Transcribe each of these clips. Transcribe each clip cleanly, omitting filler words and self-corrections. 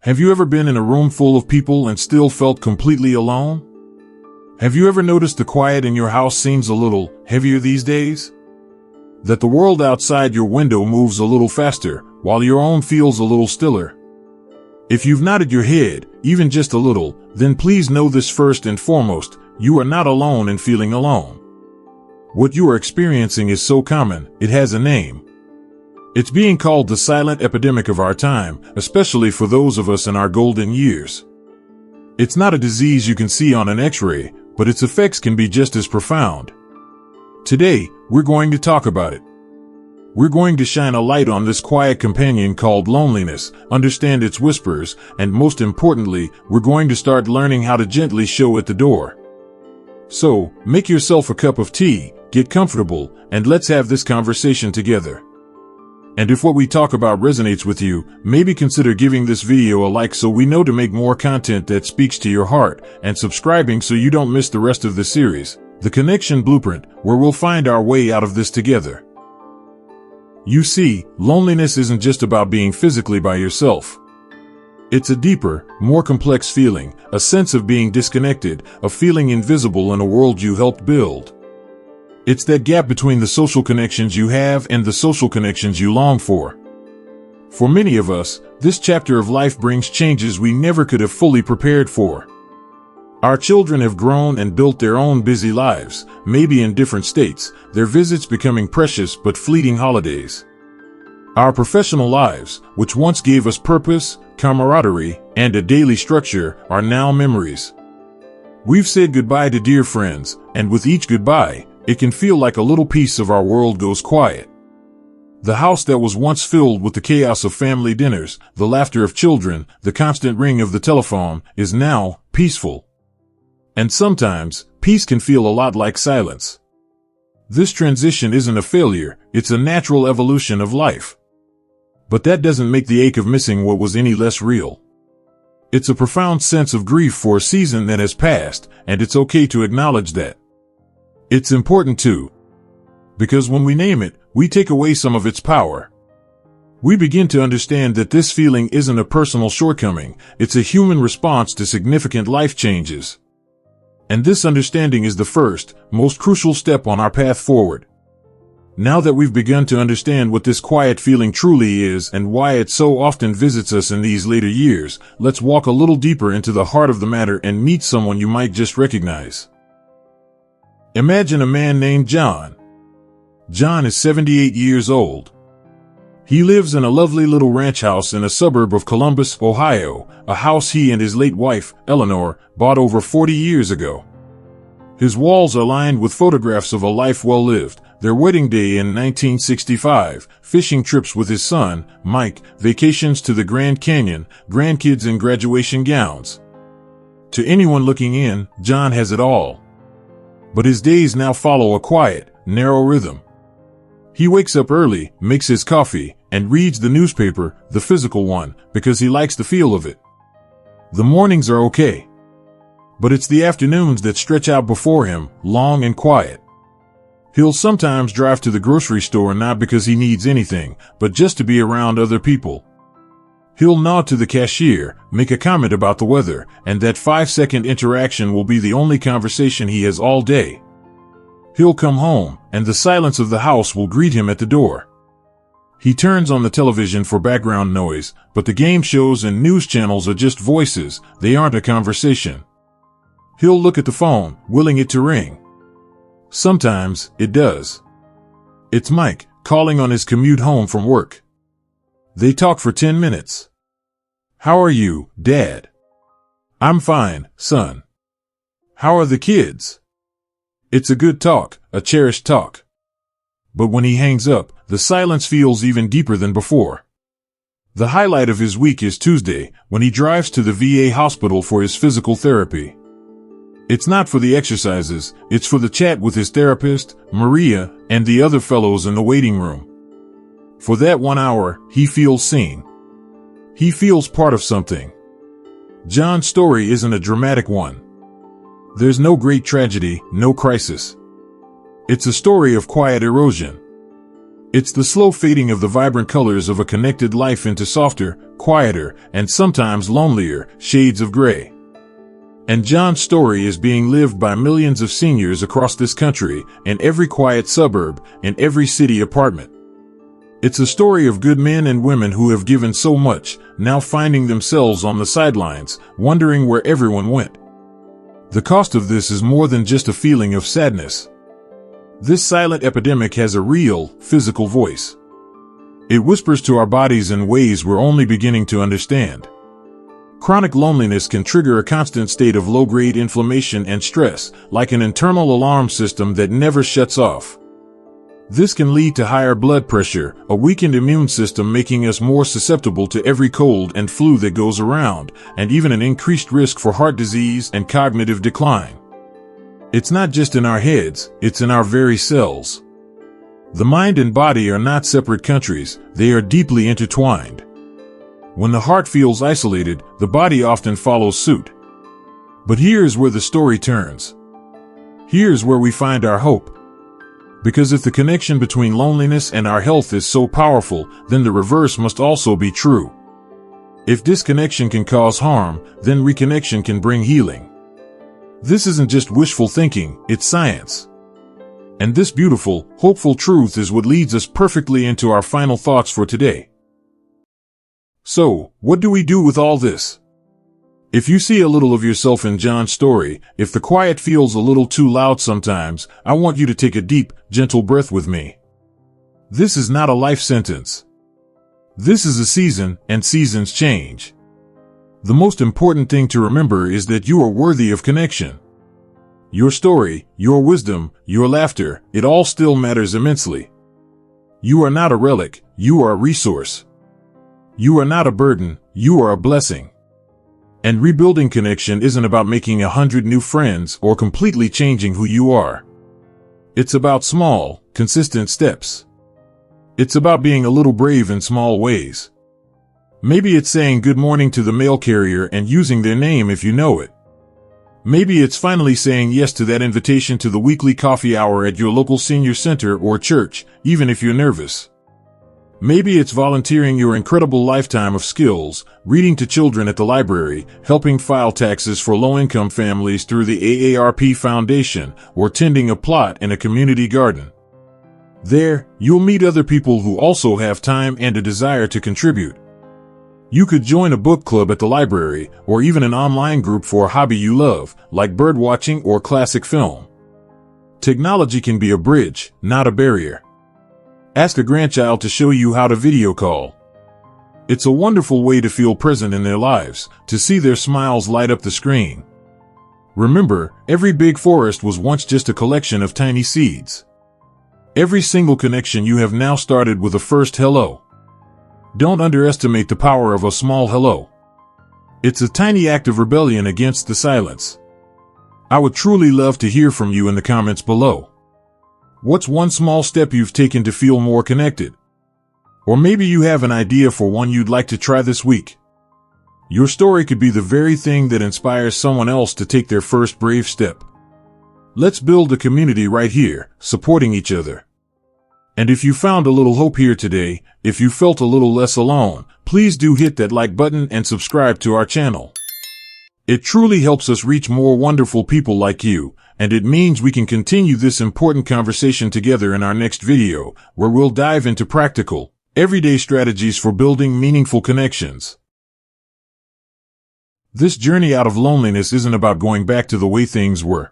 Have you ever been in a room full of people and still felt completely alone? Have you ever noticed the quiet in your house seems a little heavier these days? That the world outside your window moves a little faster, while your own feels a little stiller? If you've nodded your head, even just a little, then please know this first and foremost: you are not alone in feeling alone. What you are experiencing is so common, it has a name. It's being called the silent epidemic of our time, especially for those of us in our golden years. It's not a disease you can see on an X-ray, but its effects can be just as profound. Today, we're going to talk about it. We're going to shine a light on this quiet companion called loneliness, understand its whispers, and most importantly, we're going to start learning how to gently show it the door. So, make yourself a cup of tea, get comfortable, and let's have this conversation together. And if what we talk about resonates with you, maybe consider giving this video a like so we know to make more content that speaks to your heart, and subscribing so you don't miss the rest of the series, The Connection Blueprint, where we'll find our way out of this together. You see, loneliness isn't just about being physically by yourself. It's a deeper, more complex feeling, a sense of being disconnected, of feeling invisible in a world you helped build. It's that gap between the social connections you have and the social connections you long for. For many of us, this chapter of life brings changes we never could have fully prepared for. Our children have grown and built their own busy lives, maybe in different states, their visits becoming precious but fleeting holidays. Our professional lives, which once gave us purpose, camaraderie, and a daily structure, are now memories. We've said goodbye to dear friends, and with each goodbye, it can feel like a little piece of our world goes quiet. The house that was once filled with the chaos of family dinners, the laughter of children, the constant ring of the telephone, is now peaceful. And sometimes, peace can feel a lot like silence. This transition isn't a failure, it's a natural evolution of life. But that doesn't make the ache of missing what was any less real. It's a profound sense of grief for a season that has passed, and it's okay to acknowledge that. It's important too. Because when we name it, we take away some of its power. We begin to understand that this feeling isn't a personal shortcoming, it's a human response to significant life changes. And this understanding is the first, most crucial step on our path forward. Now that we've begun to understand what this quiet feeling truly is and why it so often visits us in these later years, let's walk a little deeper into the heart of the matter and meet someone you might just recognize. Imagine a man named John. John is 78 years old. He lives in a lovely little ranch house in a suburb of Columbus, Ohio, a house he and his late wife, Eleanor, bought over 40 years ago. His walls are lined with photographs of a life well lived, their wedding day in 1965, fishing trips with his son, Mike, vacations to the Grand Canyon, grandkids in graduation gowns. To anyone looking in, John has it all. But his days now follow a quiet, narrow rhythm. He wakes up early, makes his coffee, and reads the newspaper, the physical one, because he likes the feel of it. The mornings are okay. But it's the afternoons that stretch out before him, long and quiet. He'll sometimes drive to the grocery store not because he needs anything, but just to be around other people. He'll nod to the cashier, make a comment about the weather, and that 5-second interaction will be the only conversation he has all day. He'll come home, and the silence of the house will greet him at the door. He turns on the television for background noise, but the game shows and news channels are just voices, they aren't a conversation. He'll look at the phone, willing it to ring. Sometimes, it does. It's Mike, calling on his commute home from work. They talk for 10 minutes. "How are you, Dad?" "I'm fine, son." "How are the kids?" It's a good talk, a cherished talk. But when he hangs up, the silence feels even deeper than before. The highlight of his week is Tuesday, when he drives to the VA hospital for his physical therapy. It's not for the exercises, it's for the chat with his therapist, Maria, and the other fellows in the waiting room. For that 1 hour, he feels seen. He feels part of something. John's story isn't a dramatic one. There's no great tragedy, no crisis. It's a story of quiet erosion. It's the slow fading of the vibrant colors of a connected life into softer, quieter, and sometimes lonelier shades of gray. And John's story is being lived by millions of seniors across this country, in every quiet suburb, in every city apartment. It's a story of good men and women who have given so much, now finding themselves on the sidelines, wondering where everyone went. The cost of this is more than just a feeling of sadness. This silent epidemic has a real, physical voice. It whispers to our bodies in ways we're only beginning to understand. Chronic loneliness can trigger a constant state of low-grade inflammation and stress, like an internal alarm system that never shuts off. This can lead to higher blood pressure, a weakened immune system making us more susceptible to every cold and flu that goes around, and even an increased risk for heart disease and cognitive decline. It's not just in our heads, it's in our very cells. The mind and body are not separate countries, they are deeply intertwined. When the heart feels isolated, the body often follows suit. But here's where the story turns. Here's where we find our hope. Because if the connection between loneliness and our health is so powerful, then the reverse must also be true. If disconnection can cause harm, then reconnection can bring healing. This isn't just wishful thinking, it's science. And this beautiful, hopeful truth is what leads us perfectly into our final thoughts for today. So, what do we do with all this? If you see a little of yourself in John's story, if the quiet feels a little too loud sometimes, I want you to take a deep, gentle breath with me. This is not a life sentence. This is a season, and seasons change. The most important thing to remember is that you are worthy of connection. Your story, your wisdom, your laughter, it all still matters immensely. You are not a relic, you are a resource. You are not a burden, you are a blessing. And rebuilding connection isn't about making 100 new friends or completely changing who you are. It's about small, consistent steps. It's about being a little brave in small ways. Maybe it's saying good morning to the mail carrier and using their name if you know it. Maybe it's finally saying yes to that invitation to the weekly coffee hour at your local senior center or church, even if you're nervous. Maybe it's volunteering your incredible lifetime of skills, reading to children at the library, helping file taxes for low-income families through the AARP Foundation, or tending a plot in a community garden. There, you'll meet other people who also have time and a desire to contribute. You could join a book club at the library, or even an online group for a hobby you love, like birdwatching or classic film. Technology can be a bridge, not a barrier. Ask a grandchild to show you how to video call. It's a wonderful way to feel present in their lives, to see their smiles light up the screen. Remember, every big forest was once just a collection of tiny seeds. Every single connection you have now started with a first hello. Don't underestimate the power of a small hello. It's a tiny act of rebellion against the silence. I would truly love to hear from you in the comments below. What's one small step you've taken to feel more connected? Or maybe you have an idea for one you'd like to try this week. Your story could be the very thing that inspires someone else to take their first brave step. Let's build a community right here, supporting each other. And if you found a little hope here today, if you felt a little less alone, please do hit that like button and subscribe to our channel. It truly helps us reach more wonderful people like you, and it means we can continue this important conversation together in our next video, where we'll dive into practical, everyday strategies for building meaningful connections. This journey out of loneliness isn't about going back to the way things were.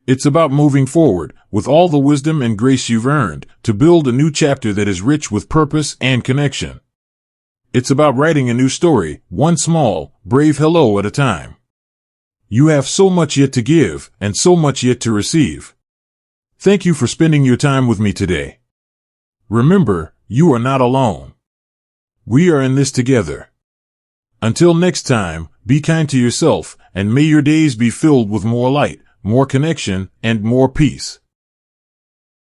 It's about moving forward, with all the wisdom and grace you've earned, to build a new chapter that is rich with purpose and connection. It's about writing a new story, one small, brave hello at a time. You have so much yet to give, and so much yet to receive. Thank you for spending your time with me today. Remember, you are not alone. We are in this together. Until next time, be kind to yourself, and may your days be filled with more light, more connection, and more peace.